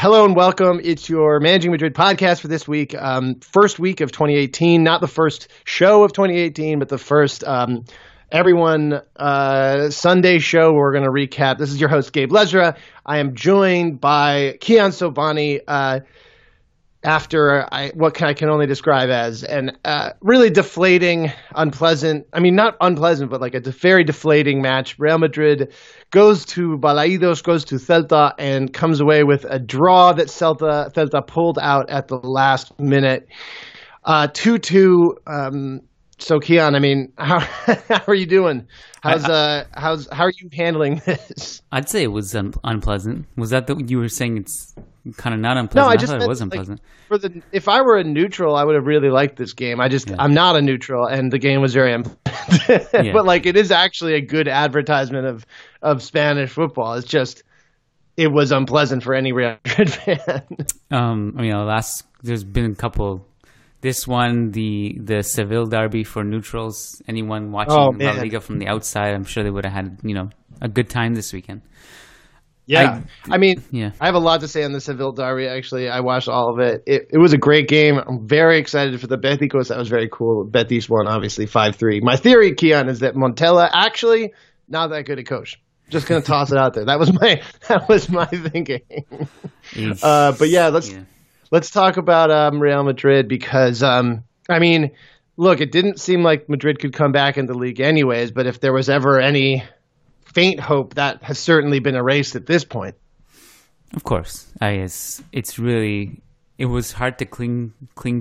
Hello and welcome. It's your Managing Madrid podcast for this week. First week of 2018, not the first show of 2018, but the first everyone Sunday show. We're going to recap. This is your host, Gabe Lezra. I am joined by Kiyan Sobhani after what I can only describe as an really deflating, unpleasant, not unpleasant, but like a very deflating match. Real Madrid goes to Balaidos, goes to Celta, and comes away with a draw that Celta pulled out at the last minute. 2-2. So Kiyan, how are you doing? How are you handling this? I'd say it was unpleasant. Was that you were saying? It's kind of not unpleasant. No, I just thought it was unpleasant. If I were a neutral, I would have really liked this game. I'm not a neutral, and the game was very unpleasant. Yeah. But it is actually a good advertisement of Spanish football. It's just it was unpleasant for any Real Madrid fan. There's been a couple. This one, the Seville derby for neutrals. Anyone watching La Liga from the outside, I'm sure they would have had a good time this weekend. Yeah, I have a lot to say on the Seville derby. Actually, I watched all of it. It was a great game. I'm very excited for the Beticos. That was very cool. Betis won, obviously 5-3. My theory, Kiyan, is that Montella actually not that good a coach. Just gonna toss it out there. That was my thinking. But yeah, let's talk about Real Madrid because look, it didn't seem like Madrid could come back in the league anyways. But if there was ever any faint hope, that has certainly been erased at this point. Of course, it was hard to cling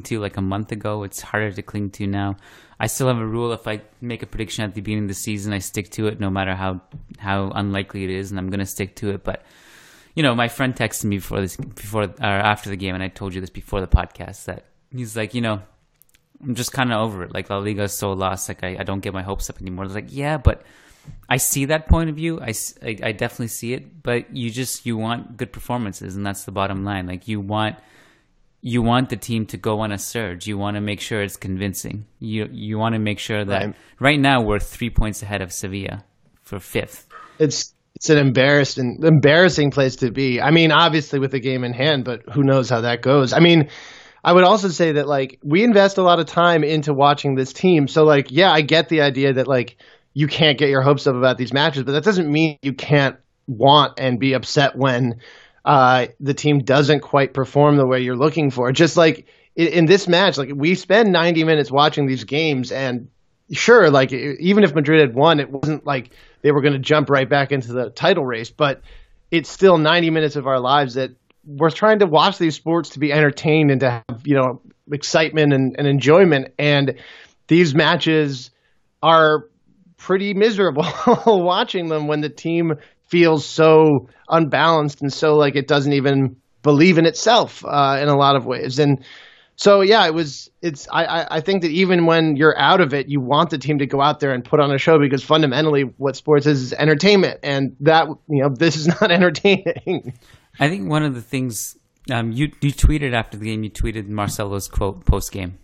to like a month ago. It's harder to cling to now. I still have a rule: if I make a prediction at the beginning of the season, I stick to it, no matter how unlikely it is, and I'm going to stick to it. But my friend texted me after the game, and I told you this before the podcast, that he's like, I'm just kind of over it. Like La Liga is so lost. Like I don't get my hopes up anymore. I was like, yeah, but I see that point of view. I definitely see it, but you want good performances, and that's the bottom line. Like you want the team to go on a surge. You want to make sure it's convincing. You want to make sure that right now we're 3 points ahead of Sevilla for fifth. It's an embarrassing place to be. Obviously with the game in hand, but who knows how that goes. I would also say that we invest a lot of time into watching this team. So I get the idea that you can't get your hopes up about these matches, but that doesn't mean you can't want and be upset when the team doesn't quite perform the way you're looking for. Just in this match, we spend 90 minutes watching these games, and sure, even if Madrid had won, it wasn't like they were going to jump right back into the title race, but it's still 90 minutes of our lives that we're trying to watch these sports to be entertained and to have, excitement and enjoyment. And these matches are pretty miserable watching them when the team feels so unbalanced and so it doesn't even believe in itself in a lot of ways. And so I think that even when you're out of it, you want the team to go out there and put on a show, because fundamentally what sports is entertainment, and that this is not entertaining. I think one of the things you tweeted after the game, you tweeted Marcelo's quote post game.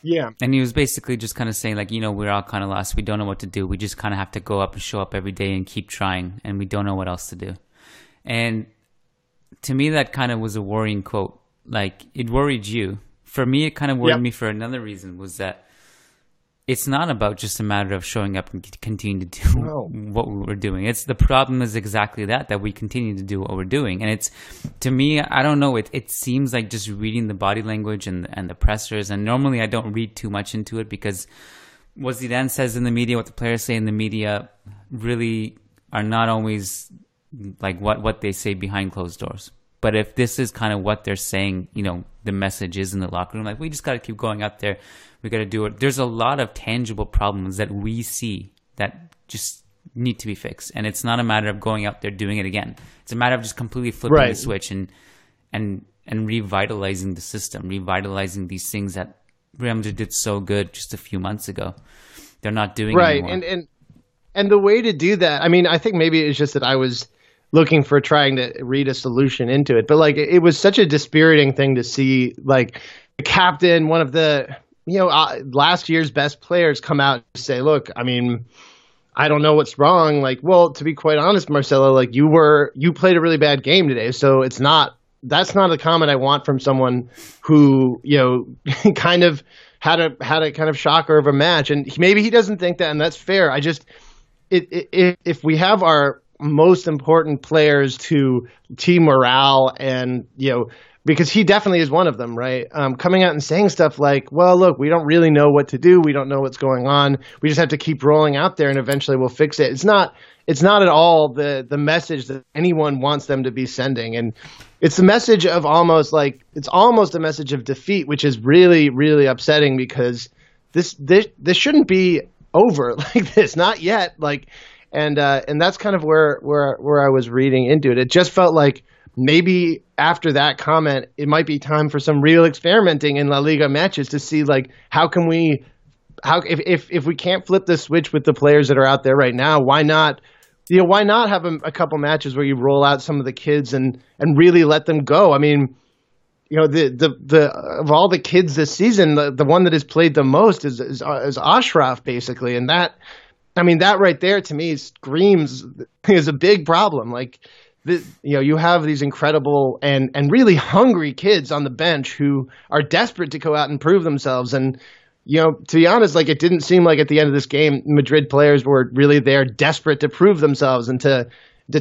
Yeah. And he was basically just kind of saying we're all kind of lost. We don't know what to do. We just kind of have to go up and show up every day and keep trying, and we don't know what else to do. And to me, that kind of was a worrying quote. It worried you. For me, it kind of worried me for another reason, was that it's not about just a matter of showing up and continue to do what we were doing. The problem is exactly that we continue to do what we're doing. And it's, to me, I don't know, it seems like just reading the body language and the pressers. And normally I don't read too much into it, because what Zidane says in the media, what the players say in the media, really are not always what they say behind closed doors. But if this is kind of what they're saying, the message is in the locker room, we just got to keep going out there. We got to do it. There's a lot of tangible problems that we see that just need to be fixed. And it's not a matter of going out there doing it again. It's a matter of just completely flipping the switch and revitalizing the system, revitalizing these things that Real Madrid did so good just a few months ago. They're not doing it anymore. And the way to do that, I think maybe it's just that I was looking for trying to read a solution into it. But it was such a dispiriting thing to see the captain, one of the last year's best players, come out and say, look, I don't know what's wrong. Like, well, to be quite honest, Marcelo, like you played a really bad game today. So that's not a comment I want from someone who, kind of had a kind of shocker of a match. And maybe he doesn't think that, and that's fair. I just, if we have our most important players to team morale and, because he definitely is one of them, right? Coming out and saying stuff like, well, look, we don't really know what to do. We don't know what's going on. We just have to keep rolling out there and eventually we'll fix it. It's not at all the message that anyone wants them to be sending. And it's the message of almost a message of defeat, which is really, really upsetting because this shouldn't be over like this, not yet. And that's kind of where I was reading into it. It just felt like maybe after that comment, it might be time for some real experimenting in La Liga matches to see if we can't flip the switch with the players that are out there right now, why not have a couple matches where you roll out some of the kids and really let them go? I mean, the of all the kids this season, the one that has played the most is Achraf basically, and that right there to me screams is a big problem. Like, you have these incredible and really hungry kids on the bench who are desperate to go out and prove themselves. And, to be honest, it didn't seem like at the end of this game, Madrid players were really there desperate to prove themselves and to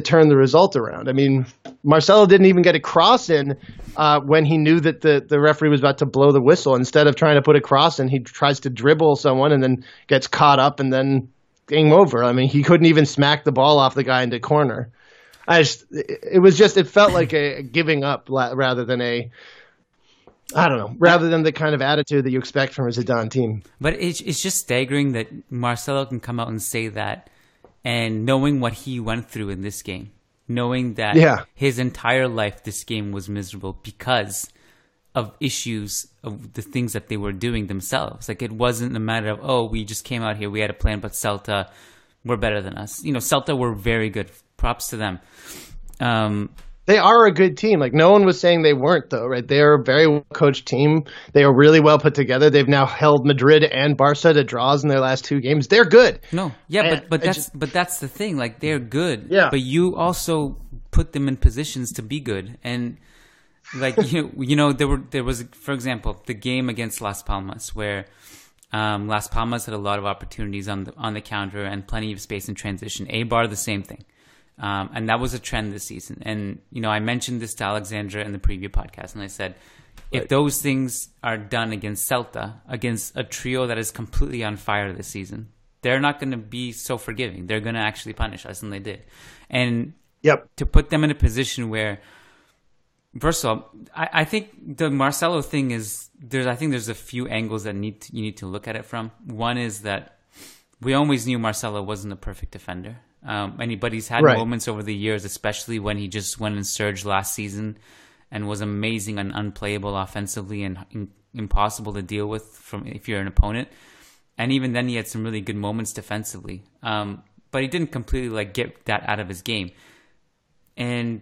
turn the result around. I mean, Marcelo didn't even get a cross in when he knew that the referee was about to blow the whistle. Instead of trying to put a cross in, he tries to dribble someone and then gets caught up and then game over. I mean, he couldn't even smack the ball off the guy into corner. It felt like a giving up rather than the kind of attitude that you expect from a Zidane team. But it's just staggering that Marcelo can come out and say that, and knowing what he went through in this game, knowing that his entire life this game was miserable because of issues of the things that they were doing themselves. Like, it wasn't a matter of, we just came out here, we had a plan, but Celta were better than us. Celta were very good. Props to them. They are a good team. Like, no one was saying they weren't, though, right? They are a very well-coached team. They are really well put together. They've now held Madrid and Barca to draws in their last two games. They're good. No, yeah, but that's the thing. Like, they're good. Yeah. But you also put them in positions to be good. And like, there was, for example, the game against Las Palmas where Las Palmas had a lot of opportunities on the counter and plenty of space in transition. Eibar, the same thing. And that was a trend this season. And, I mentioned this to Alexandra in the preview podcast, and I said, if those things are done against Celta, against a trio that is completely on fire this season, they're not going to be so forgiving. They're going to actually punish us, and they did. And to put them in a position where, first of all, I think the Marcelo thing is, there's a few angles that you need to look at it from. One is that we always knew Marcelo wasn't a perfect defender. But he's had moments over the years, especially when he just went and surged last season and was amazing and unplayable offensively and impossible to deal with if you're an opponent. And even then he had some really good moments defensively. But he didn't completely get that out of his game. And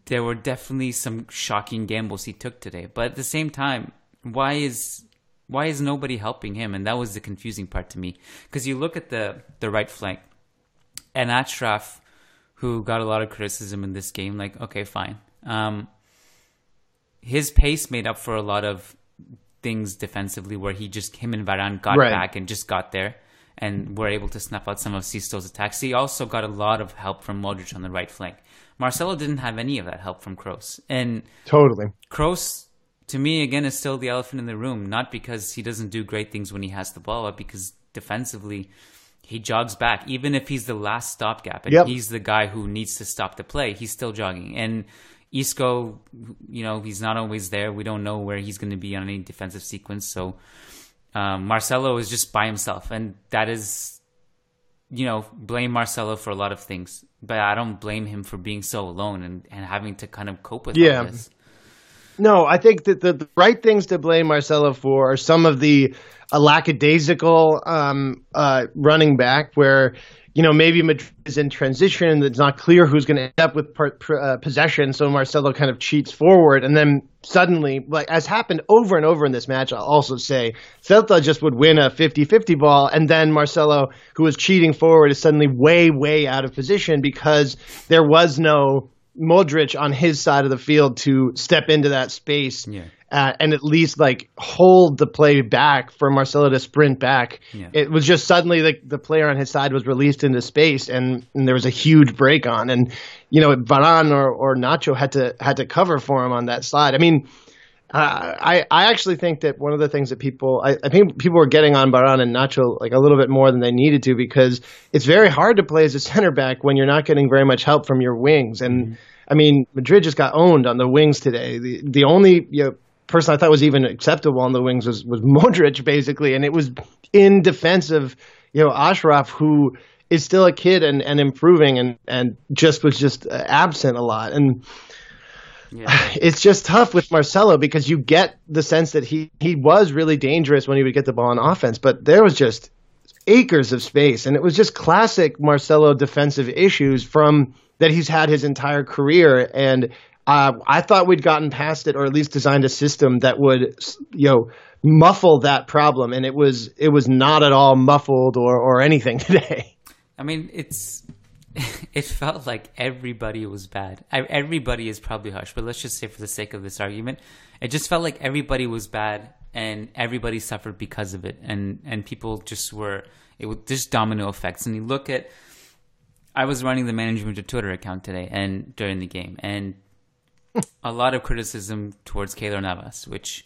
there were definitely some shocking gambles he took today. But at the same time, why is nobody helping him? And that was the confusing part to me. Because you look at the right flank, and Achraf, who got a lot of criticism in this game, okay, fine. His pace made up for a lot of things defensively where him and Varane got back and just got there and were able to snuff out some of Sisto's attacks. He also got a lot of help from Modric on the right flank. Marcelo didn't have any of that help from Kroos. And totally. Kroos, to me, again, is still the elephant in the room, not because he doesn't do great things when he has the ball, but because defensively he jogs back. Even if he's the last stopgap and he's the guy who needs to stop the play, he's still jogging. And Isco, he's not always there. We don't know where he's going to be on any defensive sequence. So Marcelo is just by himself. And that is, blame Marcelo for a lot of things. But I don't blame him for being so alone and having to kind of cope with all this. No, I think that the right things to blame Marcelo for are some of the lackadaisical running back where, maybe Madrid is in transition. It's not clear who's going to end up with possession. So Marcelo kind of cheats forward. And then suddenly, like as happened over and over in this match, I'll also say Celta just would win a 50-50 ball. And then Marcelo, who was cheating forward, is suddenly way, way out of position because there was no Modric on his side of the field to step into that space. Yeah. And at least like hold the play back for Marcelo to sprint back. Yeah. It was just suddenly like the player on his side was released into space, and there was a huge break on. And Varane or Nacho had to cover for him on that side. I mean, I actually think that one of the things that I think people were getting on Varane and Nacho like a little bit more than they needed to, because it's very hard to play as a center back when you're not getting very much help from your wings. And I mean, Madrid just got owned on the wings today. The only person I thought was even acceptable on the wings was Modric, basically, and it was in defense of Achraf, who is still a kid and improving and was just absent a lot. And it's just tough with Marcelo because you get the sense that he was really dangerous when he would get the ball on offense, but there was just acres of space, and it was just classic Marcelo defensive issues from that he's had his entire career. And I thought we'd gotten past it, or at least designed a system that would, muffle that problem, and it was not at all muffled or anything today. I mean, it felt like everybody was bad. Everybody is probably harsh, but let's just say for the sake of this argument, it just felt like everybody was bad and everybody suffered because of it, and people just it was just domino effects. And you look at, I was running the Managing Madrid Twitter account today and during the game, and a lot of criticism towards Keylor Navas, which,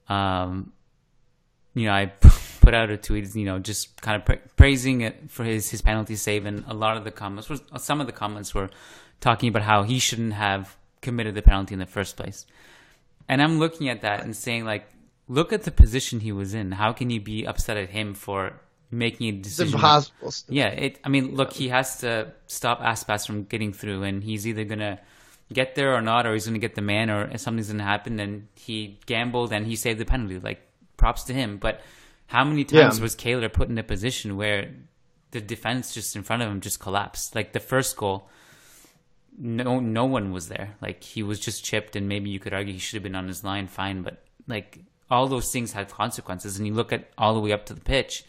I put out a tweet, just kind of praising it for his penalty save, and some of the comments were talking about how he shouldn't have committed the penalty in the first place. And I'm looking at that and saying, like, look at the position he was in. How can you be upset at him for making a decision? It's impossible. Look, he has to stop Aspas from getting through, and he's either going to get there or not, or he's going to get the man, or something's going to happen. And he gambled and he saved the penalty. Like, props to him. But how many times was Keylor put in a position where the defense just in front of him just collapsed? Like the first goal, no one was there. Like, he was just chipped, and maybe you could argue he should have been on his line, fine. But like, all those things have consequences. And you look at all the way up to the pitch,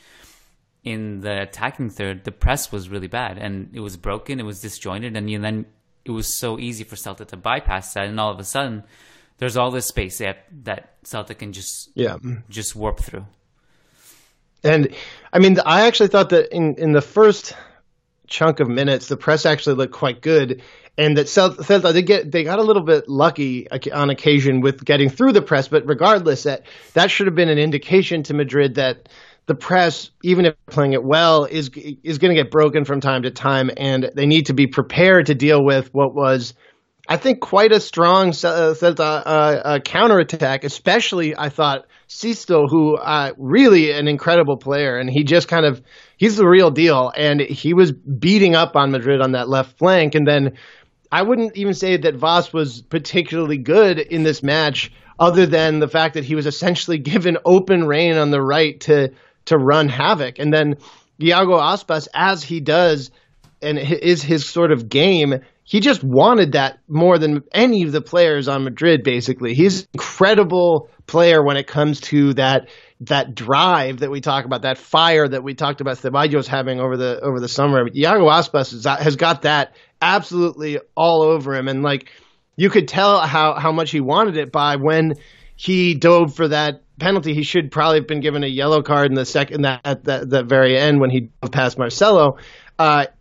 in the attacking third, the press was really bad, and it was broken, it was disjointed, and then it was so easy for Celta to bypass that, and all of a sudden there's all this space that Celta can just warp through. And I mean, I actually thought that in the first chunk of minutes, the press actually looked quite good, and that Celta they got a little bit lucky on occasion with getting through the press. But regardless, that should have been an indication to Madrid that the press, even if playing it well, is going to get broken from time to time, and they need to be prepared to deal with what was, I think, quite a strong counterattack. Especially, I thought, Sisto, who really an incredible player, and he's the real deal, and he was beating up on Madrid on that left flank. And then I wouldn't even say that Vaz was particularly good in this match, other than the fact that he was essentially given open rein on the right to run havoc. And then Iago Aspas, as he does, and is his sort of game, he just wanted that more than any of the players on Madrid, basically. He's an incredible player when it comes to that drive that we talk about, that fire that we talked about Ceballos having over the summer. Iago Aspas has got that absolutely all over him. And like, you could tell how much he wanted it by when he dove for that penalty. He should probably have been given a yellow card in the second at the very end when he passed Marcelo.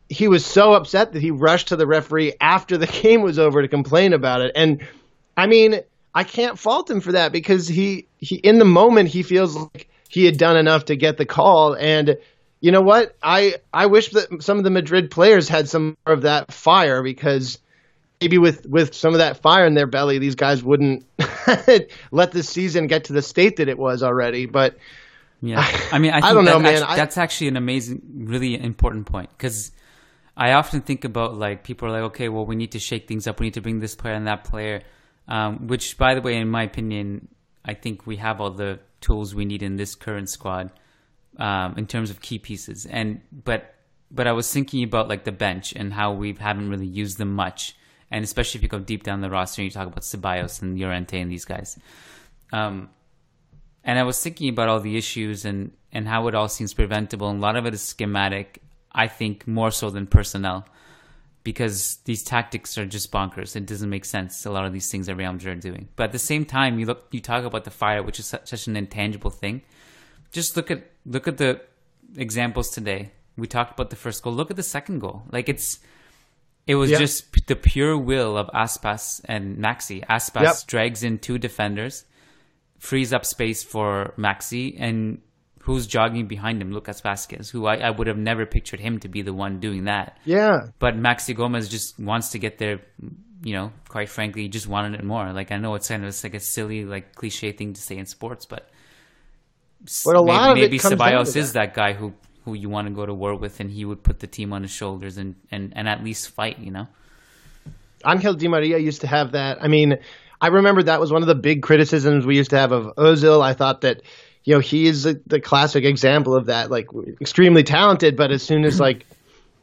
He was so upset that he rushed to the referee after the game was over to complain about it. And I mean, I can't fault him for that, because he in the moment he feels like he had done enough to get the call. And you know what? I wish that some of the Madrid players had some more of that fire, because maybe with some of that fire in their belly, these guys wouldn't let this season get to the state that it was already. But yeah, I mean, I don't know, man. That's actually an amazing, really important point, because I often think about, like, people are like, okay, well, we need to shake things up. We need to bring this player and that player, which, by the way, in my opinion, I think we have all the tools we need in this current squad in terms of key pieces. But but I was thinking about like the bench and how we haven't really used them much. And especially if you go deep down the roster and you talk about Ceballos and Llorente and these guys. And I was thinking about all the issues and how it all seems preventable. And a lot of it is schematic, I think, more so than personnel. Because these tactics are just bonkers. It doesn't make sense, a lot of these things that Real Madrid are doing. But at the same time, you talk about the fire, which is such an intangible thing. Just look at the examples today. We talked about the first goal. Look at the second goal. Like it was just the pure will of Aspas and Maxi. Aspas drags in two defenders, frees up space for Maxi, and who's jogging behind him? Lucas Vazquez, who I would have never pictured him to be the one doing that. Yeah. But Maxi Gomez just wants to get there, quite frankly, he just wanted it more. Like, I know it's like a silly, like, cliche thing to say in sports, but a lot maybe of it comes Ceballos down is that guy who you want to go to war with, and he would put the team on his shoulders and at least fight, Angel Di Maria used to have that. I mean, I remember that was one of the big criticisms we used to have of Ozil. I thought that, he is the classic example of that, like extremely talented, but as soon as like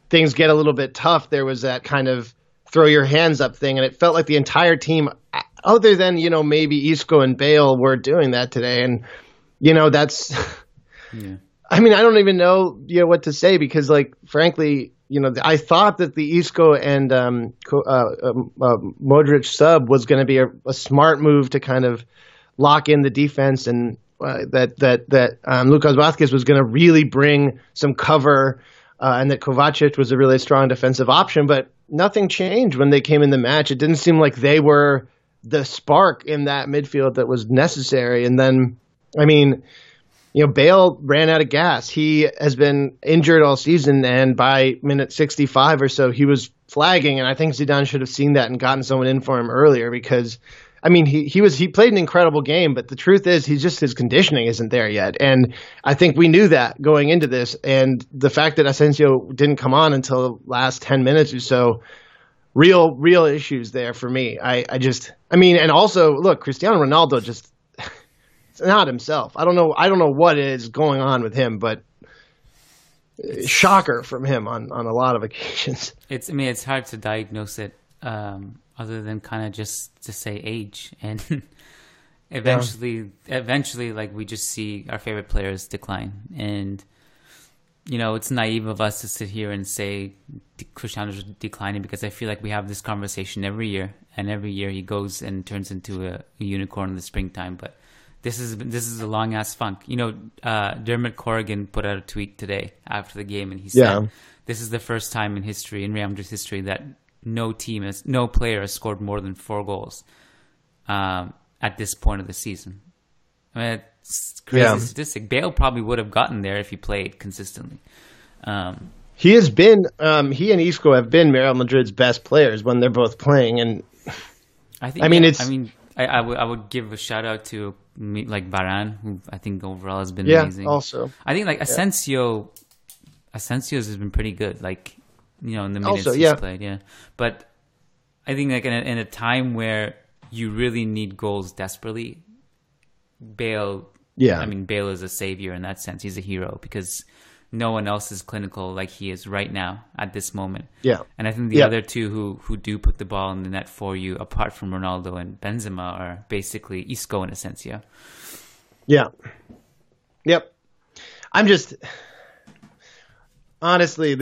things get a little bit tough, there was that kind of throw your hands up thing. And it felt like the entire team, other than, maybe Isco and Bale, were doing that today. And, that's, I mean, I don't even know, what to say because, like, frankly, I thought that the Isco and Modric sub was going to be a smart move to kind of lock in the defense, and that Lucas Vazquez was going to really bring some cover, and that Kovacic was a really strong defensive option. But nothing changed when they came in the match. It didn't seem like they were the spark in that midfield that was necessary. And then, I mean, Bale ran out of gas. He has been injured all season, and by minute 65 or so, he was flagging. And I think Zidane should have seen that and gotten someone in for him earlier because, I mean, he played an incredible game, but the truth is his conditioning isn't there yet. And I think we knew that going into this. And the fact that Asensio didn't come on until the last 10 minutes or so, real issues there for me. And also, look, Cristiano Ronaldo just it's not himself. I don't know what is going on with him, but shocker from him on a lot of occasions. It's hard to diagnose it. Other than kind of just to say age, and eventually, like, we just see our favorite players decline. And, it's naive of us to sit here and say Cristiano's declining, because I feel like we have this conversation every year, and every year he goes and turns into a unicorn in the springtime. But this is a long ass funk. Dermot Corrigan put out a tweet today after the game, and he said, "This is the first time in Real Madrid's history, that no player has scored more than 4 goals at this point of the season." I mean, it's a crazy statistic. Bale probably would have gotten there if he played consistently. He has been. He and Isco have been Real Madrid's best players when they're both playing, and I would give a shout out to like Varane, who I think overall has been amazing. Also, I think like Asensio's has been pretty good. Like, in the minutes he's played, But I think like in a time where you really need goals desperately, Bale. I mean, Bale is a savior in that sense. He's a hero because no one else is clinical like he is right now at this moment. Yeah. And I think the other two who do put the ball in the net for you, apart from Ronaldo and Benzema, are basically Isco and Asensio. Yeah. Yep. I'm just... Honestly,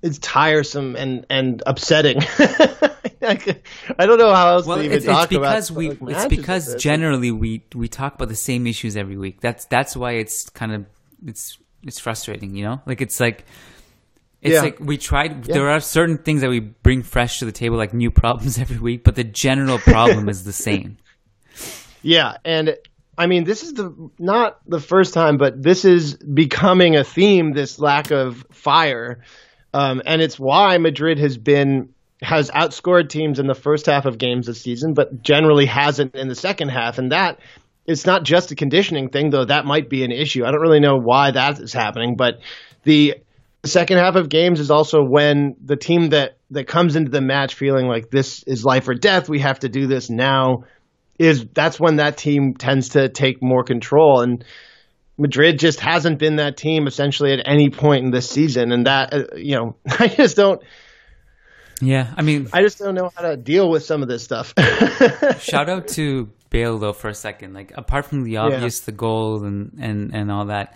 it's tiresome and upsetting. I don't know how else to even talk about. It's because generally we talk about the same issues every week. That's why it's kind of it's frustrating, Like it's like we tried. Yeah. There are certain things that we bring fresh to the table, like new problems every week, but the general problem is the same. Yeah, and I mean, this is not the first time, but this is becoming a theme, this lack of fire. And it's why Madrid has outscored teams in the first half of games this season, but generally hasn't in the second half. And that it's not just a conditioning thing, though that might be an issue. I don't really know why that is happening, but the second half of games is also when the team that comes into the match feeling like this is life or death, we have to do this now, that's when that team tends to take more control. And Madrid just hasn't been that team essentially at any point in this season, and that I just don't. Yeah, I mean, I just don't know how to deal with some of this stuff. Shout out to Bale though for a second. Like apart from the obvious, the goal and all that,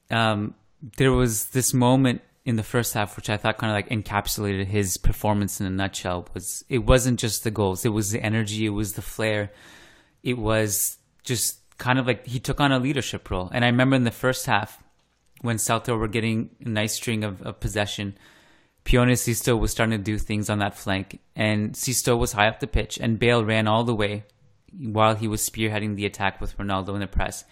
there was this moment in the first half which I thought kind of like encapsulated his performance in a nutshell. It wasn't just the goals; it was the energy, it was the flair, it was just kind of like he took on a leadership role. And I remember in the first half when Celta were getting a nice string of possession. Pione Sisto was starting to do things on that flank, and Sisto was high up the pitch, and Bale ran all the way while he was spearheading the attack with Ronaldo in the press.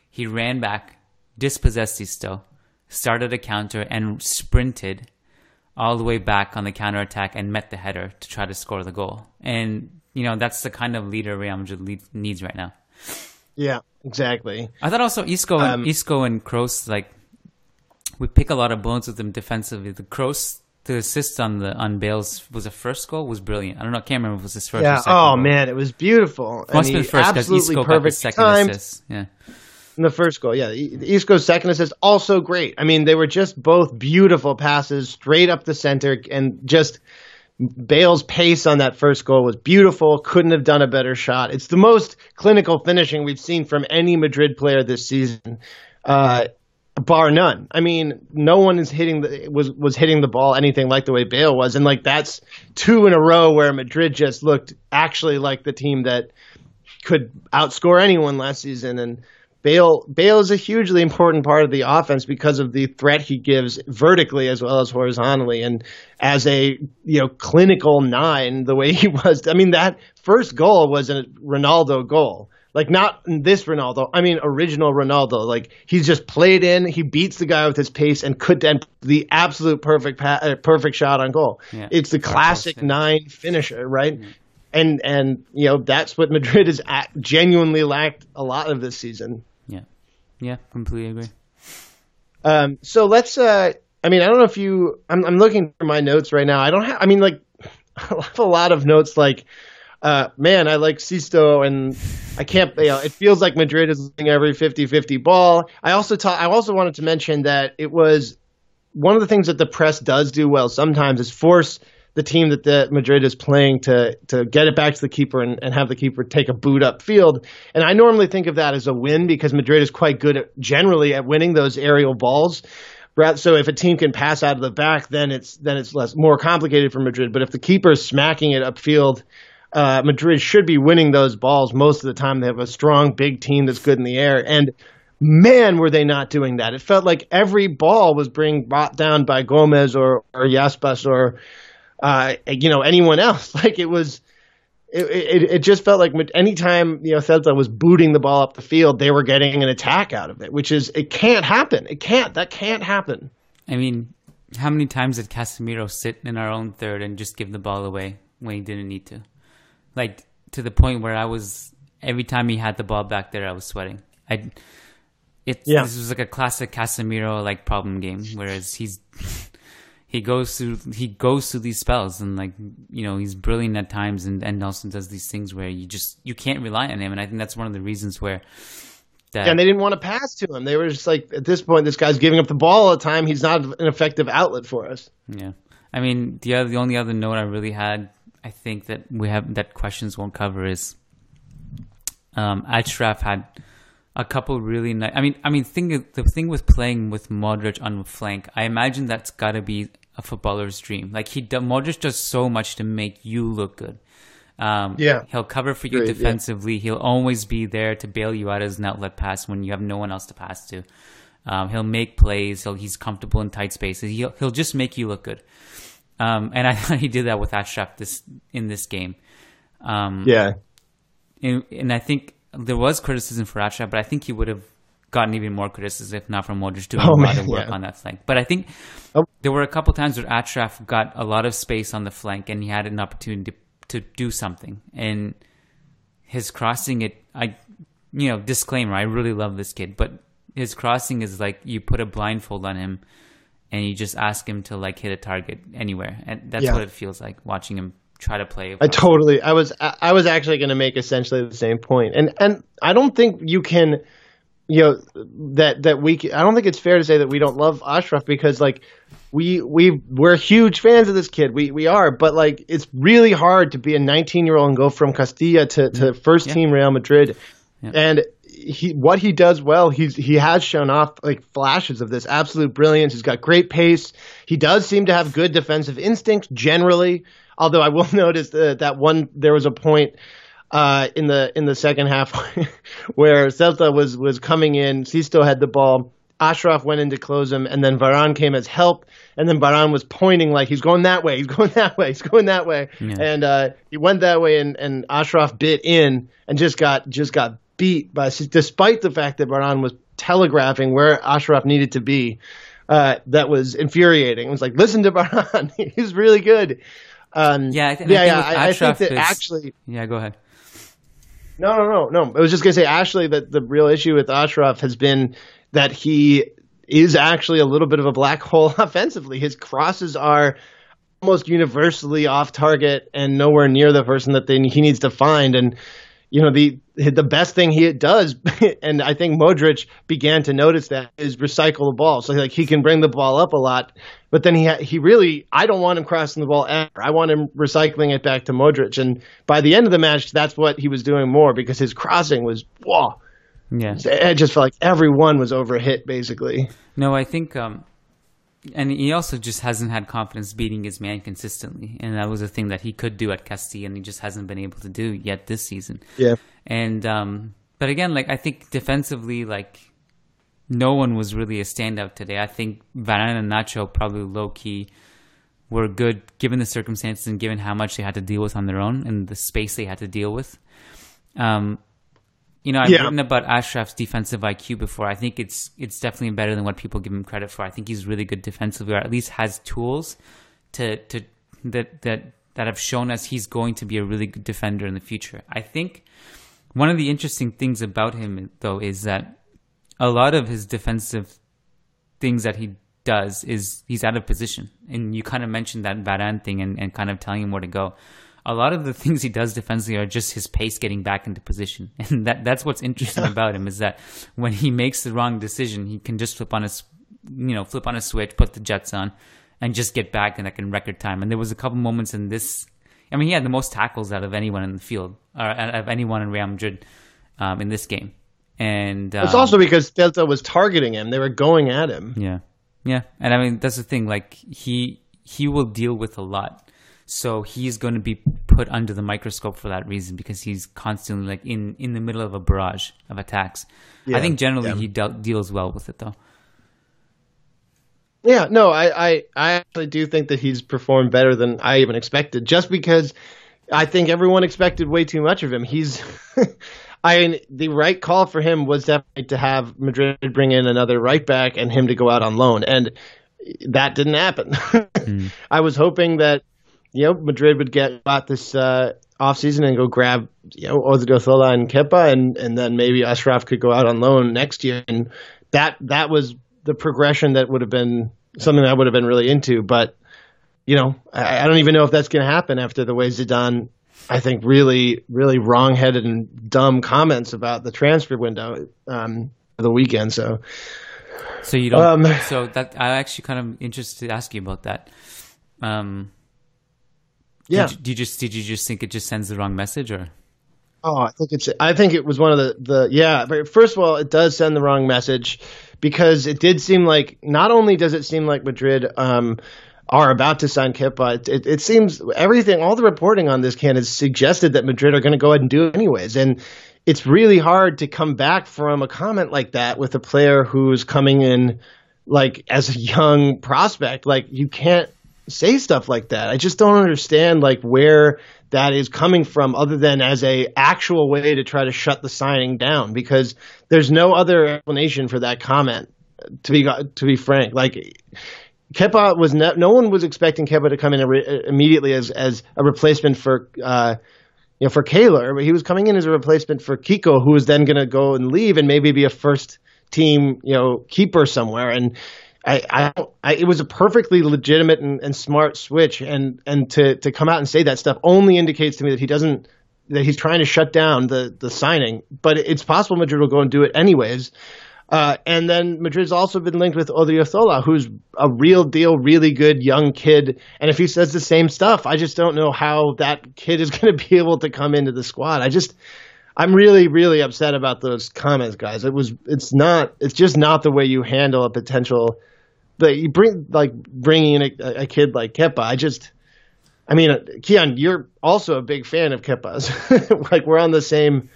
He ran back, dispossessed Sisto, started a counter, and sprinted all the way back on the counterattack and met the header to try to score the goal. And, that's the kind of leader Real Madrid needs right now. Yeah, exactly. I thought also Isco and Kroos, like, we pick a lot of bones with them defensively. The assist on Bale's was a first goal was brilliant. I don't know, I can't remember if it was his first or second goal. Man, it was beautiful. Must have been first because Isco got the second assist. Yeah. In the first goal, yeah. Isco's second assist, also great. I mean, they were just both beautiful passes straight up the center, and just Bale's pace on that first goal was beautiful. Couldn't have done a better shot. It's the most clinical finishing we've seen from any Madrid player this season. Bar none. I mean, no one is was hitting the ball anything like the way Bale was, and like that's two in a row where Madrid just looked actually like the team that could outscore anyone last season. And Bale is a hugely important part of the offense because of the threat he gives vertically as well as horizontally, and as a clinical nine the way he was. I mean, that first goal was a Ronaldo goal. Like, not this Ronaldo. I mean, original Ronaldo. Like, he's just played in. He beats the guy with his pace and could then the absolute perfect shot on goal. Yeah. It's the classic nine finisher, right? Mm-hmm. And that's what Madrid has genuinely lacked a lot of this season. Yeah, completely agree. So let's. I don't know if you. I'm looking for my notes right now. I don't have. I mean, like, I have a lot of notes. Like. Man, I like Sisto, and I can't. It feels like Madrid is losing every 50-50 ball. I also wanted to mention that it was one of the things that the press does do well sometimes is force the team that Madrid is playing to get it back to the keeper and have the keeper take a boot upfield. And I normally think of that as a win because Madrid is quite good generally at winning those aerial balls. So if a team can pass out of the back, then it's more complicated for Madrid. But if the keeper is smacking it upfield. Madrid should be winning those balls most of the time. They have a strong, big team that's good in the air. And man, were they not doing that. It felt like every ball was being brought down by Gomez or Yaspas or, anyone else. Like it just felt like anytime, Celta was booting the ball up the field, they were getting an attack out of it, it can't happen. That can't happen. I mean, how many times did Casemiro sit in our own third and just give the ball away when he didn't need to? Like, to the point where every time he had the ball back there, I was sweating. This was like a classic Casemiro like problem game, whereas he goes through these spells and he's brilliant at times and also does these things where you can't rely on him, and I think that's one of the reasons where and they didn't want to pass to him. They were just like, at this point, this guy's giving up the ball all the time. He's not an effective outlet for us. Yeah, I mean the only other note I really had. I think that that questions won't cover is Achraf had a couple really nice. The thing with playing with Modric on the flank, I imagine that's got to be a footballer's dream. Like Modric does so much to make you look good. He'll cover for you defensively. Yeah. He'll always be there to bail you out as an outlet pass when you have no one else to pass to. He'll make plays. He's comfortable in tight spaces. He'll just make you look good. And I thought he did that with Achraf in this game. And I think there was criticism for Achraf, but I think he would have gotten even more criticism if not for Modric doing a lot of work on that flank. But I think there were a couple times where Achraf got a lot of space on the flank and he had an opportunity to do something. And his crossing, disclaimer, I really love this kid, but his crossing is like you put a blindfold on him and you just ask him to hit a target anywhere, and that's what it feels like watching him try to play. I was actually going to make essentially the same point, and I don't think you can, I don't think it's fair to say that we don't love Achraf, because like we're huge fans of this kid. We are, but like it's really hard to be a 19-year-old and go from Castilla to first team Real Madrid. Yeah. And what he does well, he has shown off like flashes of this absolute brilliance. He's got great pace. He does seem to have good defensive instincts generally. Although I will notice that there was a point in the second half where Celta was coming in. Sisto had the ball. Achraf went in to close him, and then Varane came as help. And then Varane was pointing like he's going that way, he's going that way, he's going that way. Yeah. And he went that way, and Achraf bit in and just got beat despite the fact that Varane was telegraphing where Achraf needed to be. That was infuriating. It was like, listen to Varane, he's really good. I think that actually. Yeah, go ahead. No. I was just gonna say, actually, that the real issue with Achraf has been that he is actually a little bit of a black hole offensively. His crosses are almost universally off target and nowhere near the person that he needs to find. And the best thing he does, and I think Modric began to notice that, is recycle the ball. So like he can bring the ball up a lot, but then he really, I don't want him crossing the ball ever. I want him recycling it back to Modric. And by the end of the match, that's what he was doing more, because his crossing was whoa. Yeah, it just felt like everyone was overhit basically. No, I think, and he also just hasn't had confidence beating his man consistently, and that was a thing that he could do at Castilla, and he just hasn't been able to do yet this season. Yeah, and but again, like I think defensively, like no one was really a standout today. I think Varane and Nacho probably low key were good given the circumstances and given how much they had to deal with on their own and the space they had to deal with. I've written about Achraf's defensive IQ before. I think it's definitely better than what people give him credit for. I think he's really good defensively, or at least has tools that have shown us he's going to be a really good defender in the future. I think one of the interesting things about him, though, is that a lot of his defensive things that he does is he's out of position. And you kind of mentioned that Varane thing and kind of telling him where to go. A lot of the things he does defensively are just his pace getting back into position. And that's what's interesting about him, is that when he makes the wrong decision, he can just flip on a switch, put the jets on, and just get back in like in record time. And there was a couple moments in this. I mean, he had the most tackles out of anyone in the field, or out of anyone in Real Madrid in this game. And it's also because Celta was targeting him; they were going at him. Yeah. And I mean, that's the thing. Like he will deal with a lot. So he's going to be put under the microscope for that reason, because he's constantly like in the middle of a barrage of attacks. Yeah, I think generally he deals well with it, though. Yeah, no, I actually do think that he's performed better than I even expected, just because I think everyone expected way too much of him. The right call for him was definitely to have Madrid bring in another right back and him to go out on loan, and that didn't happen. I was hoping that Madrid would get this offseason and go grab Odriozola and Kepa, and then maybe Achraf could go out on loan next year. And that was the progression that would have been something I would have been really into. But, I don't even know if that's going to happen after the way Zidane, I think, really, really wrong-headed and dumb comments about the transfer window for the weekend. So you don't. So that I'm actually kind of interested to ask you about that. Yeah. Did you just think it just sends the wrong message, or? Oh, I think it was one of but first of all, it does send the wrong message, because it did seem like, not only does it seem like Madrid are about to sign Kepa, it seems all the reporting on this has suggested that Madrid are going to go ahead and do it anyways. And it's really hard to come back from a comment like that with a player who's coming in like as a young prospect. Like, you can't say stuff like that. I just don't understand like where that is coming from, other than as a actual way to try to shut the signing down, because there's no other explanation for that comment, to be frank. Like, Kepa was no one was expecting Kepa to come in immediately as a replacement for for Kaylor, but he was coming in as a replacement for Kiko, who was then going to go and leave and maybe be a first team keeper somewhere. And it was a perfectly legitimate and smart switch, and to come out and say that stuff only indicates to me that he doesn't that he's trying to shut down the signing, but it's possible Madrid will go and do it anyways. And then Madrid's also been linked with Odriozola, who's a real deal, really good young kid. And if he says the same stuff, I just don't know how that kid is going to be able to come into the squad. I'm really, really upset about those comments, guys. It's just not the way you handle a potential. But you bringing in a kid like Kepa. Kiyan, you're also a big fan of Kepa's. Like we're on the same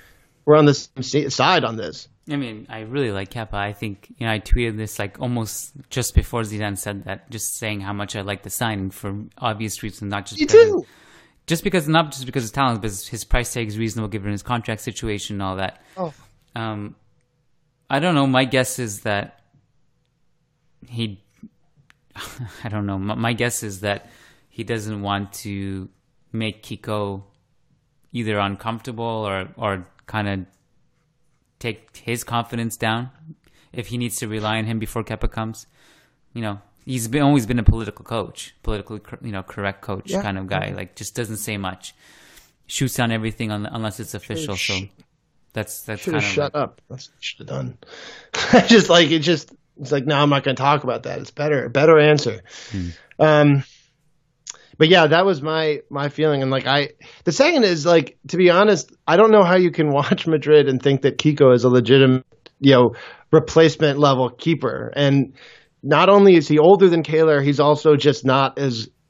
side on this. I mean, I really like Kepa. I think, I tweeted this like almost just before Zidane said that, just saying how much I like the signing for obvious reasons, not just not just because his talent, but his price tag is reasonable given his contract situation and all that. Oh. I don't know. My guess is that I don't know. My guess is that he doesn't want to make Kiko either uncomfortable or kind of take his confidence down if he needs to rely on him before Kepa comes. He's always been a politically correct coach kind of guy. Like just doesn't say much, shoots down everything unless it's official. So that's kind of shut up. That's what you should have done. It's like, no, I'm not going to talk about that. It's better answer. But yeah, that was my feeling. And the second is to be honest, I don't know how you can watch Madrid and think that Kiko is a legitimate, replacement level keeper. And not only is he older than Kaylor, he's also just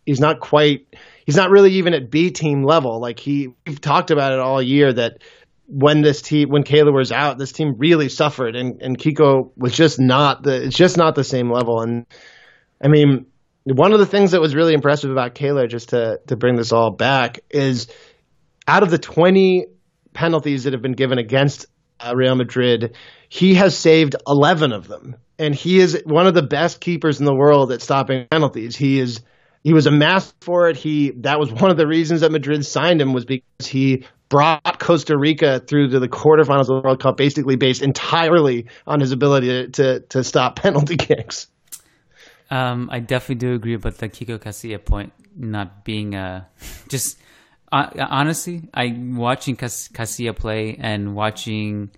he's not really even at B team level. We've talked about it all year that when Kaylor was out, this team really suffered, and Kiko was just not the same level. And I mean, one of the things that was really impressive about Kaylor, just to bring this all back, is out of the 20 penalties that have been given against Real Madrid, he has saved 11 of them. And he is one of the best keepers in the world at stopping penalties. He was a master for it. That was one of the reasons that Madrid signed him, was because he brought Costa Rica through to the quarterfinals of the World Cup, basically based entirely on his ability to stop penalty kicks. I definitely do agree about the Kiko Casilla point not being honestly, watching Casilla play and watching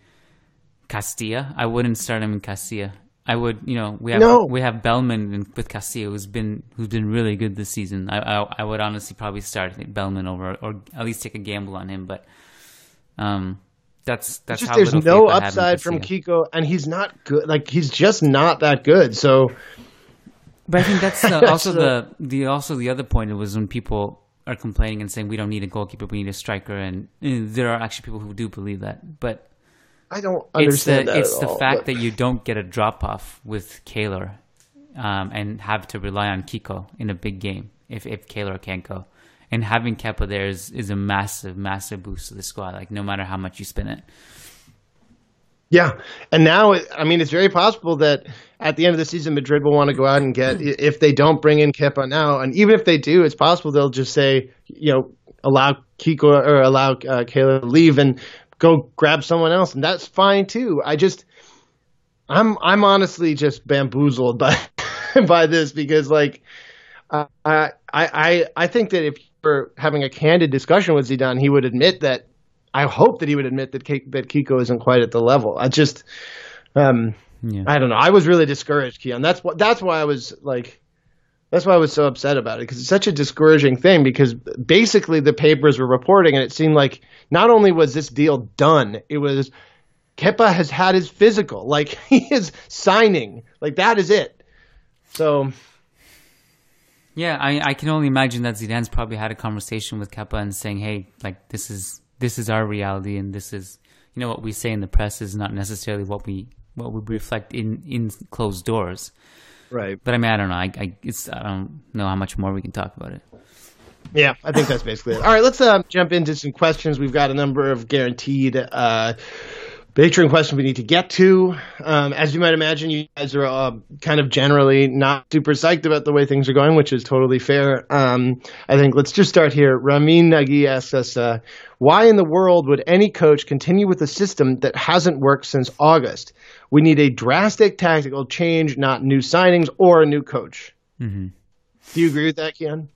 Castilla, I wouldn't start him in Castilla. I would, we have Bellman with Casilla who's been really good this season. I would honestly probably start Bellman over, or at least take a gamble on him. But that's how there's no upside from Kiko, and he's not good. He's just not that good. So. But I think that's also the other point. It was when people are complaining and saying we don't need a goalkeeper, we need a striker, and there are actually people who do believe that. But I don't understand that it's the fact that you don't get a drop off with Kaylor, and have to rely on Kiko in a big game if Kaylor can't go, and having Kepa there is a massive boost to the squad. No matter how much you spin it. Yeah, and now, it's very possible that at the end of the season, Madrid will want to go out and get, if they don't bring in Kepa now, and even if they do, it's possible they'll just say, allow Kiko or allow Kaylor to leave and go grab someone else, and that's fine too. I'm honestly just bamboozled by this, because I think that if you're having a candid discussion with Zidane, he would admit that. I hope that he would admit that Kiko isn't quite at the level. I don't know. I was really discouraged, Kiyan. That's why I was so upset about it, because it's such a discouraging thing, because basically the papers were reporting, and it seemed like not only was this deal done, it was Kepa has had his physical. He is signing. That is it. So. Yeah, I can only imagine that Zidane's probably had a conversation with Kepa and saying, hey, this is our reality, and this is, what we say in the press is not necessarily what we reflect in closed doors. Right. But I don't know. I don't know how much more we can talk about it. Yeah, I think that's basically it. All right, let's jump into some questions. We've got a number of guaranteed Patreon questions we need to get to. As you might imagine, you guys are kind of generally not super psyched about the way things are going, which is totally fair. I think let's just start here. Ramin Nagi asks us, why in the world would any coach continue with a system that hasn't worked since August? We need a drastic tactical change, not new signings or a new coach. Mm-hmm. Do you agree with that, Kiyan?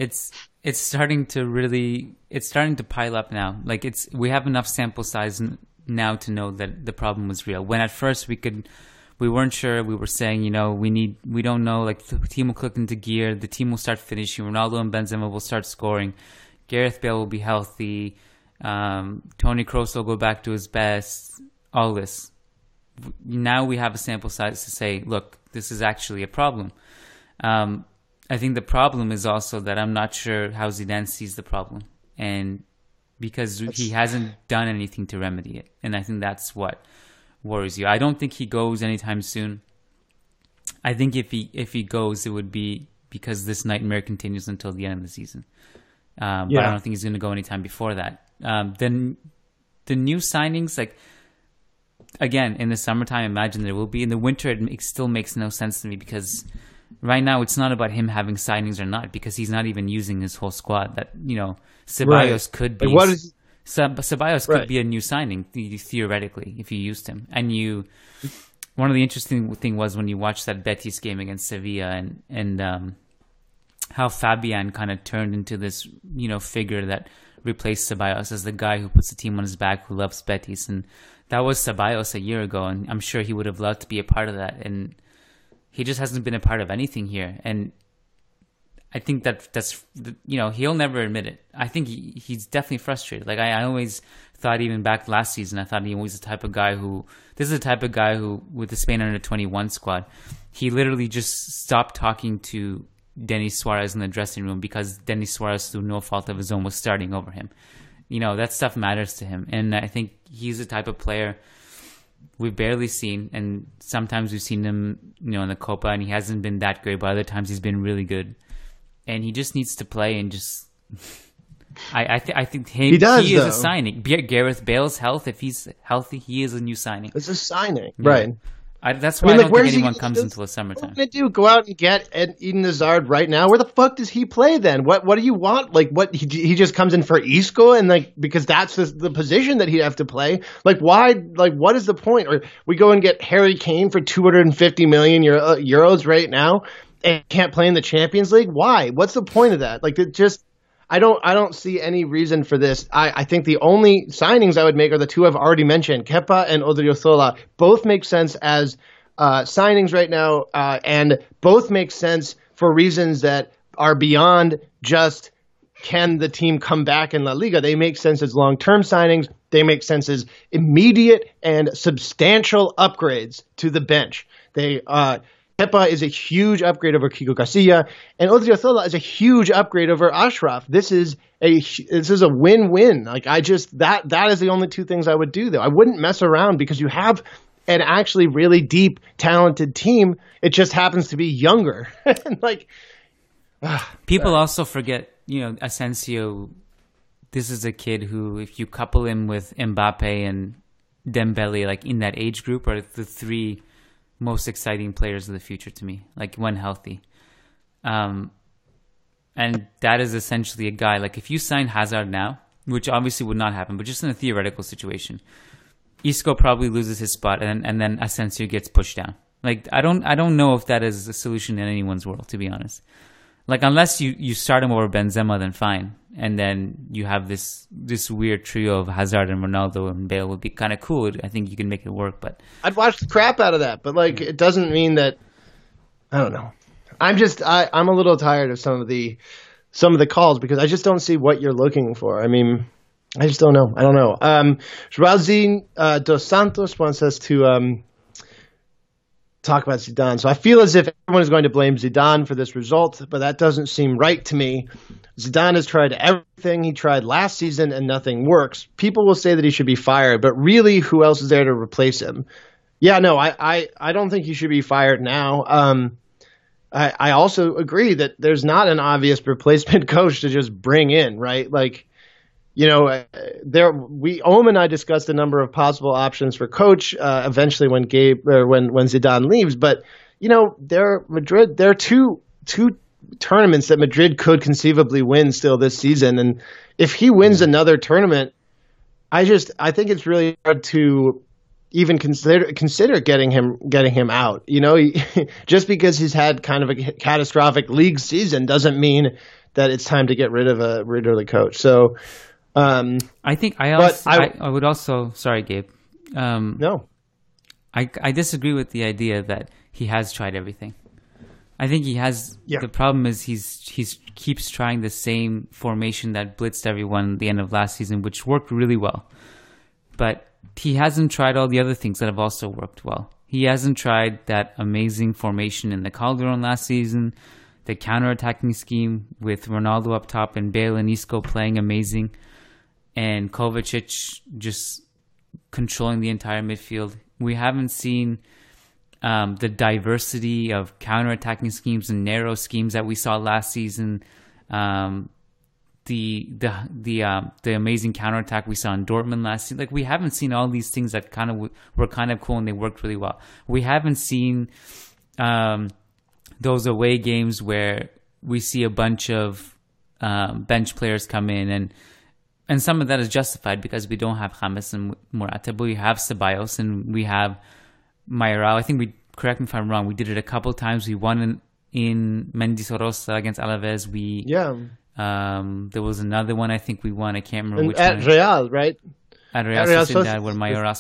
it's starting to pile up now. Like we have enough sample size now to know that the problem was real. When at first we weren't sure. We were saying, we don't know. Like the team will click into gear. The team will start finishing. Ronaldo and Benzema will start scoring. Gareth Bale will be healthy. Toni Kroos will go back to his best. All this. Now we have a sample size to say, look, this is actually a problem. I think the problem is also that I'm not sure how Zidane sees the problem, and because he hasn't done anything to remedy it, and I think that's what worries you. I don't think he goes anytime soon. I think if he goes, it would be because this nightmare continues until the end of the season. But I don't think he's going to go anytime before that. Then the new signings, like again in the summertime, imagine there will be. In the winter, it still makes no sense to me because right now it's not about him having signings or not, because he's not even using his whole squad. That Ceballos could be. Like Ceballos could be a new signing theoretically if you used him. And one of the interesting thing was when you watched that Betis game against Sevilla and how Fabian kind of turned into this figure that replaced Ceballos as the guy who puts the team on his back, who loves Betis. And that was Ceballos a year ago, and I'm sure he would have loved to be a part of that. And he just hasn't been a part of anything here. And I think that's he'll never admit it. I think he's definitely frustrated. Like I always thought, even back last season, I thought he was the type of guy who with the Spain under-21 squad, he literally just stopped talking to Denis Suarez in the dressing room because Denis Suarez, through no fault of his own, was starting over him. That stuff matters to him. And I think he's the type of player we've barely seen, and sometimes we've seen him, in the Copa, and he hasn't been that great, but other times he's been really good. And he just needs to play and just. I think he is a signing. Gareth Bale's health, if he's healthy, he is a new signing. It's a signing, right? That's why I don't think anyone comes until the summertime. What are you going to do? Go out and get Eden Hazard right now? Where the fuck does he play then? What do you want? Like, what he just comes in for Isco and because that's the position that he'd have to play. Like, why? Like, what is the point? Or we go and get Harry Kane for 250 million euros right now and can't play in the Champions League? Why? What's the point of that? Like, it just. I don't see any reason for this. I think the only signings I would make are the two I've already mentioned, Kepa and Odriozola. Both make sense as signings right now, and both make sense for reasons that are beyond just can the team come back in La Liga. They make sense as long-term signings. They make sense as immediate and substantial upgrades to the bench. Kepa is a huge upgrade over Kiko Casilla, and Odriozola is a huge upgrade over Achraf. This is a win-win. Like that is the only two things I would do though. I wouldn't mess around because you have an actually really deep, talented team. It just happens to be younger. People also forget, Asensio. This is a kid who, if you couple him with Mbappe and Dembele, like in that age group, are the three most exciting players of the future to me, like when healthy. And that is essentially a guy, like if you sign Hazard now, which obviously would not happen, but just in a theoretical situation, Isco probably loses his spot and then Asensio gets pushed down. Like I don't know if that is a solution in anyone's world, to be honest. Like unless you start him over Benzema, then fine. And then you have this weird trio of Hazard and Ronaldo and Bale would be kind of cool. I think you can make it work, but I'd watch the crap out of that. But it doesn't mean that. I don't know. I'm a little tired of some of the calls because I just don't see what you're looking for. I mean, I just don't know. I don't know. Joaquin dos Santos wants us to talk about Zidane. So I feel as if everyone is going to blame Zidane for this result, but that doesn't seem right to me. Zidane has tried everything he tried last season and nothing works. People will say that he should be fired, but really, who else is there to replace him? Yeah, no, I don't think he should be fired now. I also agree that there's not an obvious replacement coach to just bring in, right? Ohm and I discussed a number of possible options for coach eventually when Zidane leaves, but there are two tournaments that Madrid could conceivably win still this season, and if he wins another tournament, I think it's really hard to even consider getting him out. Just because he's had kind of a catastrophic league season doesn't mean that it's time to get rid of the coach. So, I think I would also. Sorry, Gabe. No, I disagree with the idea that he has tried everything. I think he has. Yeah. The problem is he's keeps trying the same formation that blitzed everyone at the end of last season, which worked really well. But he hasn't tried all the other things that have also worked well. He hasn't tried that amazing formation in the Calderon last season, the counter-attacking scheme with Ronaldo up top and Bale and Isco playing amazing, and Kovacic just controlling the entire midfield. We haven't seen the diversity of counter-attacking schemes and narrow schemes that we saw last season. The amazing counterattack we saw in Dortmund last season. Like, we haven't seen all these things that kind of were kind of cool and they worked really well. We haven't seen those away games where we see a bunch of bench players come in, and some of that is justified because we don't have James and Morata, but we have Ceballos and we have Mayoral. I think correct me if I'm wrong, we did it a couple times. We won in Mendizorosa against Alaves. There was another one I think we won. I can't remember which at one. Real, right? At Real Sociedad, where Mayoral.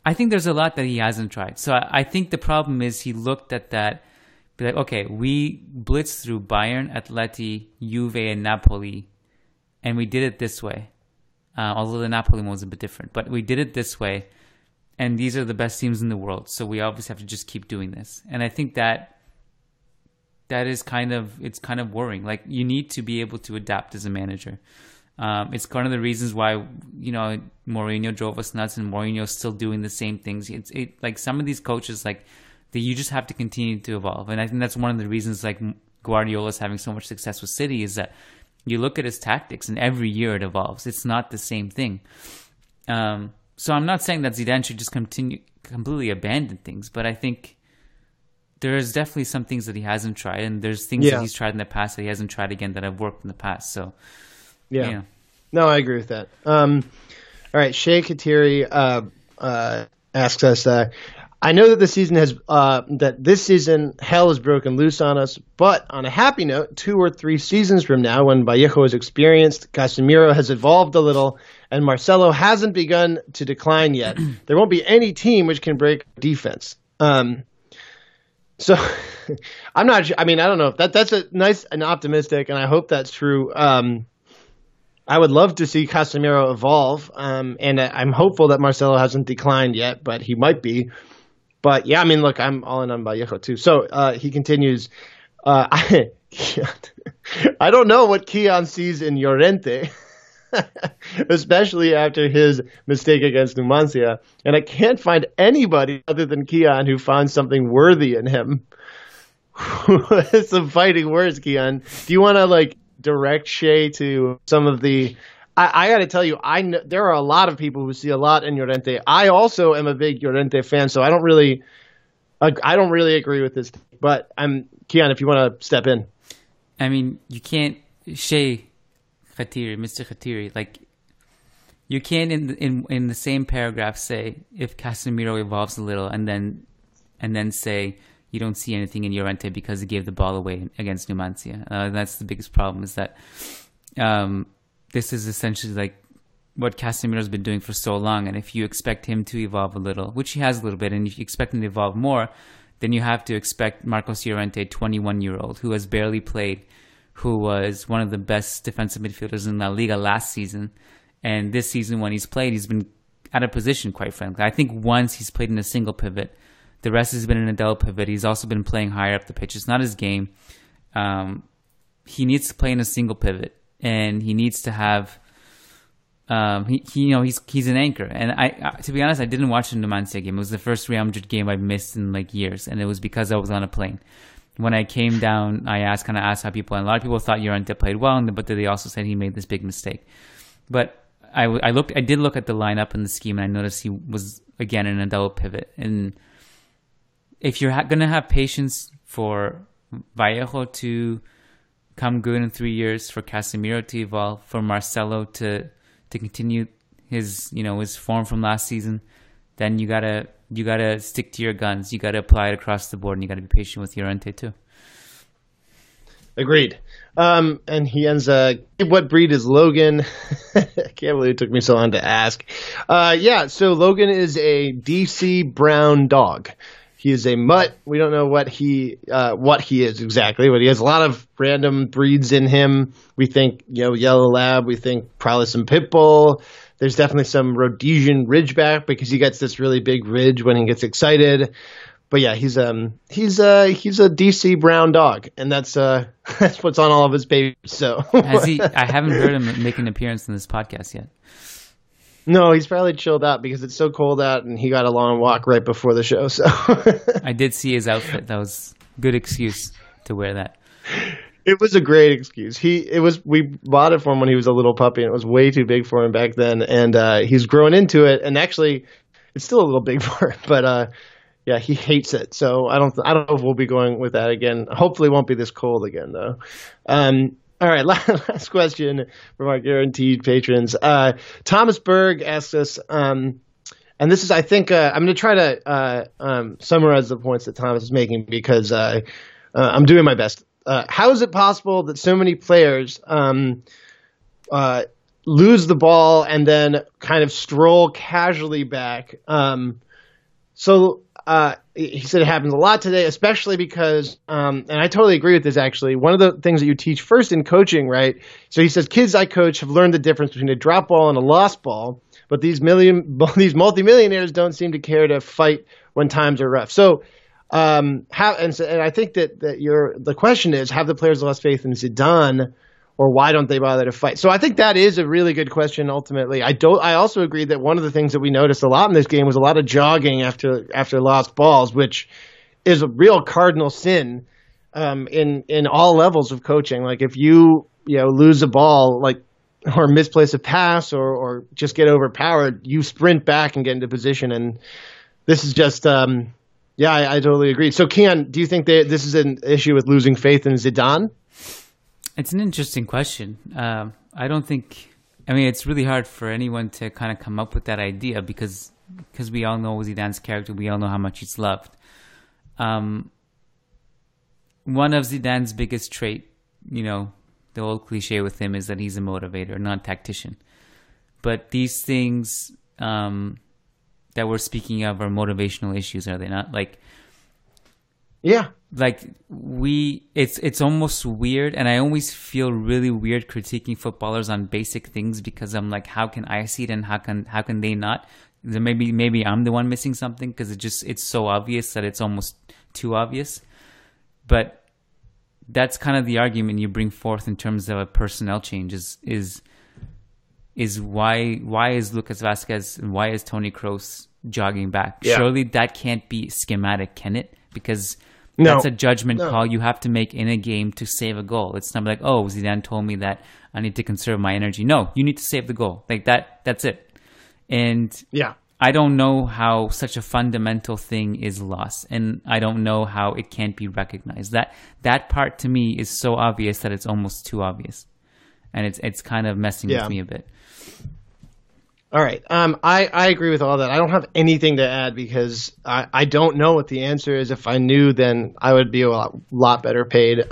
I think there's a lot that he hasn't tried. So I think the problem is he looked at that, be like, okay, we blitzed through Bayern, Atleti, Juve, and Napoli, and we did it this way. Although the Napoli one was a bit different, but we did it this way, and these are the best teams in the world. So we obviously have to just keep doing this. And I think that is kind of worrying. Like, you need to be able to adapt as a manager. It's one of the reasons why, Mourinho drove us nuts, and Mourinho's still doing the same things. Like, some of these coaches, like, you just have to continue to evolve. And I think that's one of the reasons, like, Guardiola's having so much success with City, is that you look at his tactics and every year it evolves. It's not the same thing. So I'm not saying that Zidane should just completely abandon things, but I think there's definitely some things that he hasn't tried, and there's things that he's tried in the past that he hasn't tried again that have worked in the past. So, yeah. No, I agree with that. All right, Shay Katiri asks us, I know that this season hell has broken loose on us, but on a happy note, 2 or 3 seasons from now, when Vallejo is experienced, Casemiro has evolved a little, and Marcelo hasn't begun to decline yet, there won't be any team which can break defense. So I'm not sure. I mean, I don't know if that's a nice and optimistic, and I hope that's true. I would love to see Casemiro evolve, and I'm hopeful that Marcelo hasn't declined yet, but he might be. But yeah, I mean, look, I'm all in on Vallejo too. So he continues. I don't know what Kiyan sees in Llorente, especially after his mistake against Numancia, and I can't find anybody other than Kiyan who finds something worthy in him. Some fighting words, Kiyan. Do you want to direct Shay to some of the? I got to tell you, I know there are a lot of people who see a lot in Llorente. I also am a big Llorente fan, so I don't really agree with this. But Kiyan, if you want to step in. I mean, you can't Shay Khatiri, Mr. Khatiri, you can't in the same paragraph say if Casemiro evolves a little and then say you don't see anything in Llorente because he gave the ball away against Numancia. That's the biggest problem, is that this is essentially what Casemiro's been doing for so long, and if you expect him to evolve a little, which he has a little bit, and if you expect him to evolve more, then you have to expect Marcos Llorente, 21-year-old, who has barely played, who was one of the best defensive midfielders in La Liga last season, and this season when he's played, he's been out of position, quite frankly. I think once he's played in a single pivot. The rest has been in a double pivot. He's also been playing higher up the pitch. It's not his game. He needs to play in a single pivot, and he needs to have. He's an anchor. And I to be honest, I didn't watch the Numancia game. It was the first Real Madrid game I've missed in years, and it was because I was on a plane. When I came down, I asked how people, and a lot of people thought Llorente played well, but they also said he made this big mistake. But I did look at the lineup and the scheme, and I noticed he was again in a double pivot. And if you're going to have patience for Vallejo to come good in 3 years, for Casemiro to evolve, for Marcelo to continue his form from last season, then you gotta stick to your guns. You gotta apply it across the board, and you gotta be patient with Llorente too. Agreed. And he ends, what breed is Logan? I can't believe it took me so long to ask. So Logan is a DC brown dog. He is a mutt. We don't know what he is exactly, but he has a lot of random breeds in him. We think, yellow lab. We think probably some pit bull. There's definitely some Rhodesian Ridgeback because he gets this really big ridge when he gets excited. But yeah, he's a DC brown dog, and that's what's on all of his papers. So has he? I haven't heard him make an appearance in this podcast yet. No, he's probably chilled out because it's so cold out, and he got a long walk right before the show. So I did see his outfit. That was a good excuse to wear that. It was a great excuse. We bought it for him when he was a little puppy, and it was way too big for him back then. And he's growing into it, and actually, it's still a little big for him, but. Yeah, he hates it. So I don't know if we'll be going with that again. Hopefully it won't be this cold again, though. All right, last question from our guaranteed patrons. Thomas Berg asks us, and this is, I think, I'm going to try to summarize the points that Thomas is making because I'm doing my best. How is it possible that so many players lose the ball and then kind of stroll casually back? He said it happens a lot today, especially because, and I totally agree with this actually, one of the things that you teach first in coaching, right? So he says, kids I coach have learned the difference between a drop ball and a lost ball, but these multimillionaires don't seem to care to fight when times are rough. So, and I think that the question is, have the players lost faith in Zidane, or why don't they bother to fight? So I think that is a really good question. Ultimately, I also agree that one of the things that we noticed a lot in this game was a lot of jogging after lost balls, which is a real cardinal sin in all levels of coaching. Like if you lose a ball, or misplace a pass, or just get overpowered, you sprint back and get into position. And this is just I totally agree. So Kiyan, do you think this is an issue with losing faith in Zidane? It's an interesting question. I don't think. I mean, it's really hard for anyone to kind of come up with that idea because we all know Zidane's character. We all know how much he's loved. One of Zidane's biggest trait, the old cliche with him is that he's a motivator, not a tactician. But these things that we're speaking of are motivational issues, are they not? Yeah. It's almost weird, and I always feel really weird critiquing footballers on basic things because I'm like, how can I see it and how can they not? Maybe I'm the one missing something because it's so obvious that it's almost too obvious. But that's kind of the argument you bring forth in terms of a personnel change is why is Lucas Vazquez and why is Toni Kroos jogging back? Yeah. Surely that can't be schematic, can it? Because that's a judgment call you have to make in a game to save a goal. It's not like, oh, Zidane told me that I need to conserve my energy. No, you need to save the goal. That's it. And I don't know how such a fundamental thing is lost. And I don't know how it can't be recognized. That part to me is so obvious that it's almost too obvious. And it's kind of messing with me a bit. All right. I agree with all that. I don't have anything to add because I don't know what the answer is. If I knew, then I would be a lot better paid.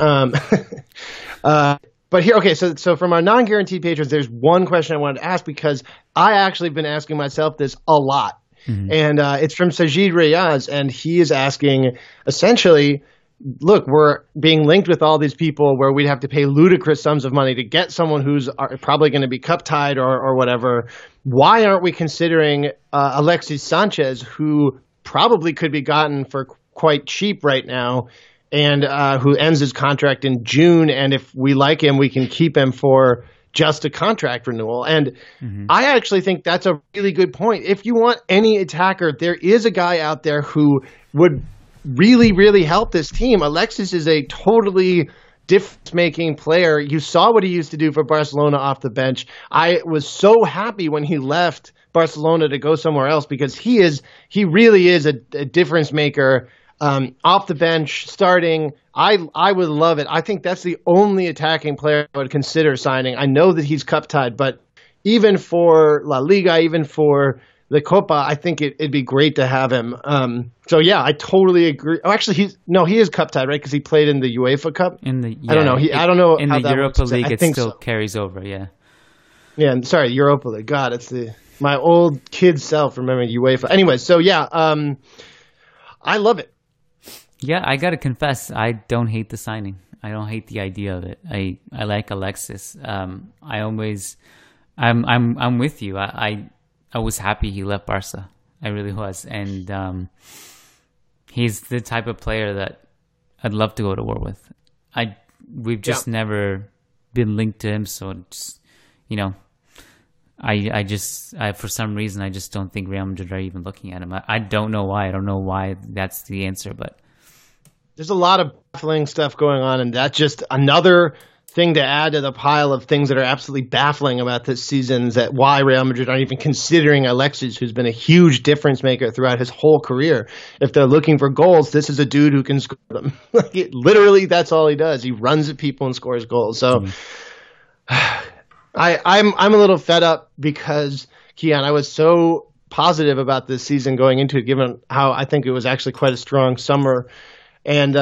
But here, okay, so from our non-guaranteed patrons, there's one question I wanted to ask because I actually have been asking myself this a lot. Mm-hmm. And it's from Sajid Reyaz, and he is asking essentially, look, we're being linked with all these people where we'd have to pay ludicrous sums of money to get someone who's probably going to be cup tied or whatever. Why aren't we considering Alexis Sanchez, who probably could be gotten for quite cheap right now and who ends his contract in June? And if we like him, we can keep him for just a contract renewal. And I actually think that's a really good point. If you want any attacker, there is a guy out there who would really, really help this team. Alexis is a totally difference-making player. You saw what he used to do for Barcelona off the bench. I was so happy when he left Barcelona to go somewhere else because he really is a difference maker off the bench, starting. I would love it. I think that's the only attacking player I would consider signing. I know that he's cup tied, but even for La Liga, even for the Copa, I think it'd be great to have him. So yeah, I totally agree. Oh, actually, he is cup tied, right? Because he played in the UEFA Cup. I don't know. I don't know in how the that Europa works. League. I It think still so. carries over. Yeah. Yeah, sorry, Europa League. God, it's my old kid self remembering UEFA. Anyway, so yeah, I love it. Yeah, I gotta confess, I don't hate the signing. I don't hate the idea of it. I like Alexis. I'm with you. I was happy he left Barca. I really was, and he's the type of player that I'd love to go to war with. We've just never been linked to him, so just, I for some reason I just don't think Real Madrid are even looking at him. I don't know why. I don't know why that's the answer, but there's a lot of baffling stuff going on, and that's just another thing to add to the pile of things that are absolutely baffling about this season, is that why Real Madrid aren't even considering Alexis, who's been a huge difference maker throughout his whole career. If they're looking for goals, this is a dude who can score them. Literally, that's all he does. He runs at people and scores goals. So I'm a little fed up because, Kiyan, I was so positive about this season going into it, given how I think it was actually quite a strong summer. And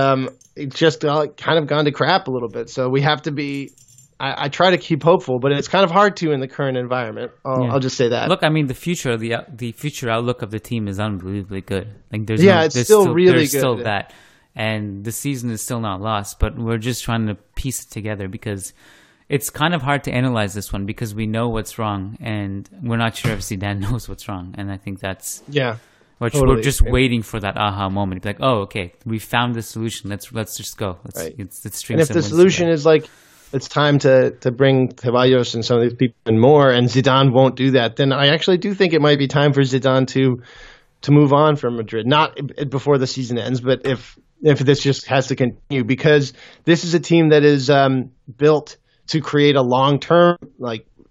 it's just kind of gone to crap a little bit. So we have to be I try to keep hopeful, but it's kind of hard to in the current environment. I'll just say that. Look, I mean, the future outlook of the team is unbelievably good. Like it's still really good. Still that. And the season is still not lost, but we're just trying to piece it together because it's kind of hard to analyze this one because we know what's wrong and we're not sure if Zidane knows what's wrong. And I think that's... Yeah. We're just waiting for that aha moment. Like, oh, okay, we found the solution. Let's just go. Let's string. And if the solution is like it's time to bring Ceballos and some of these people and more, and Zidane won't do that, then I actually do think it might be time for Zidane to move on from Madrid. Not before the season ends, but if this just has to continue, because this is a team that is built to create a long-term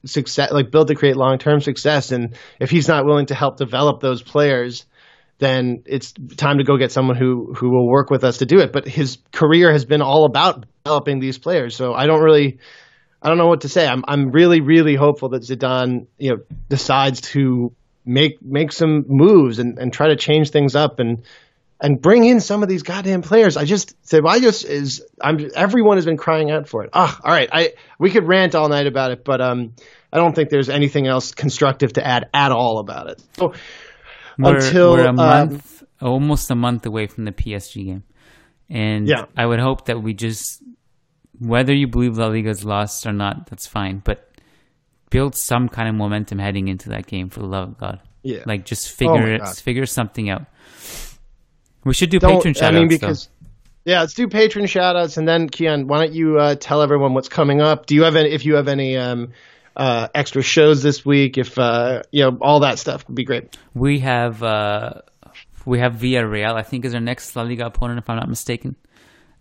success, built to create long-term success. And if he's not willing to help develop those players, then it's time to go get someone who will work with us to do it. But his career has been all about developing these players. So I don't know what to say. I'm really, really hopeful that Zidane, decides to make some moves and try to change things up and bring in some of these goddamn players. Ceballos everyone has been crying out for it. All right. We could rant all night about it, but I don't think there's anything else constructive to add at all about it. So we're almost a month away from the PSG game. And I would hope that we just, whether you believe La Liga's lost or not, that's fine. But build some kind of momentum heading into that game, for the love of God. Yeah. Just figure something out. We should do patron shout-outs, let's do patron shout-outs. And then, Kiyan, why don't you tell everyone what's coming up? If you have any extra shows this week, if all that stuff would be great. We have Villarreal, I think, is our next La Liga opponent, if I'm not mistaken.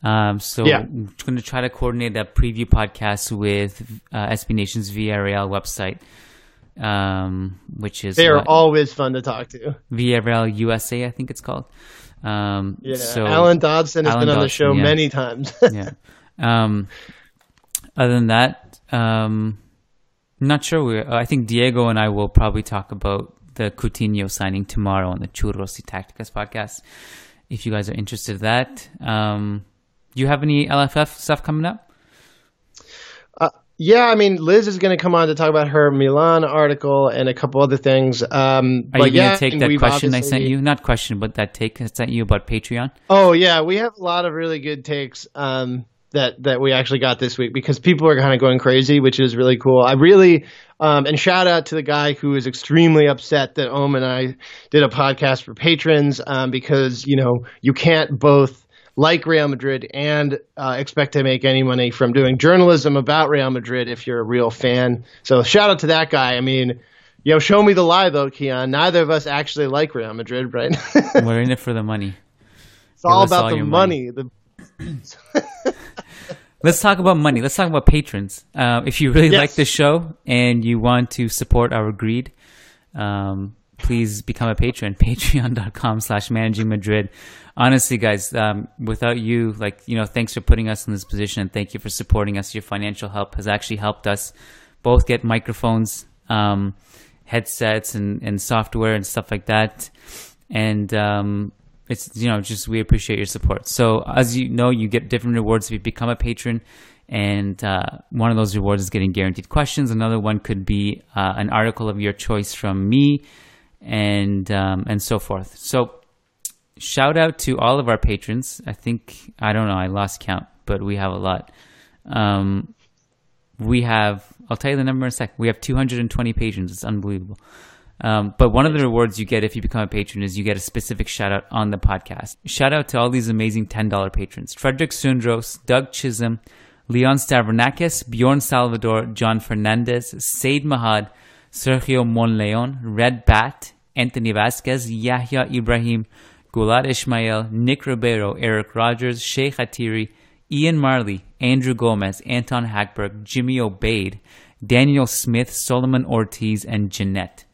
I'm going to try to coordinate a preview podcast with SB Nation's Villarreal website, which is they're always fun to talk to. Villarreal USA, I think it's called. So Alan Dodson has been on the show many times. Other than that, not sure. I think Diego and I will probably talk about the Coutinho signing tomorrow on the Churros y Tácticas podcast, if you guys are interested in that. Do you have any LFF stuff coming up? Liz is going to come on to talk about her Milan article and a couple other things. Are you going to take that question I sent you? Not question, but that take I sent you about Patreon? Oh, yeah. We have a lot of really good takes that we actually got this week because people are kind of going crazy, which is really cool. I really and shout out to the guy who is extremely upset that Ohm and I did a podcast for patrons because, you can't both like Real Madrid and expect to make any money from doing journalism about Real Madrid if you're a real fan. So shout out to that guy. Show me the lie, though, Kiyan. Neither of us actually like Real Madrid, right? We're in it for the money. It's all about the money. Let's talk about money. Let's talk about patrons. If you really like this show and you want to support our greed, please become a patron. Patreon.com/Managing Madrid. Honestly, guys, without you, thanks for putting us in this position and thank you for supporting us. Your financial help has actually helped us both get microphones headsets and software and stuff like that. And it's, just we appreciate your support. So as you know, you get different rewards if you become a patron. And one of those rewards is getting guaranteed questions. Another one could be an article of your choice from me, and so forth. So shout out to all of our patrons. I don't know, I lost count, but we have a lot. I'll tell you the number in a sec. We have 220 patrons. It's unbelievable. But one of the rewards you get if you become a patron is you get a specific shout out on the podcast. Shout out to all these amazing $10 patrons: Frederick Sundros, Doug Chisholm, Leon Stavronakis, Bjorn Salvador, John Fernandez, Said Mahad, Sergio Monleon, Red Bat, Anthony Vasquez, Yahya Ibrahim, Gulad Ismail, Nick Ribeiro, Eric Rogers, Sheikh Atiri, Ian Marley, Andrew Gomez, Anton Hackberg, Jimmy Obeid, Daniel Smith, Solomon Ortiz, and Jeanette.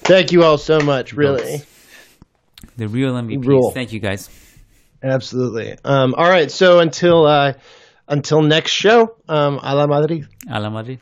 Thank you all so much, really. The real MVPs. Thank you, guys. Absolutely. All right, so until next show, a la Madrid. A la Madrid.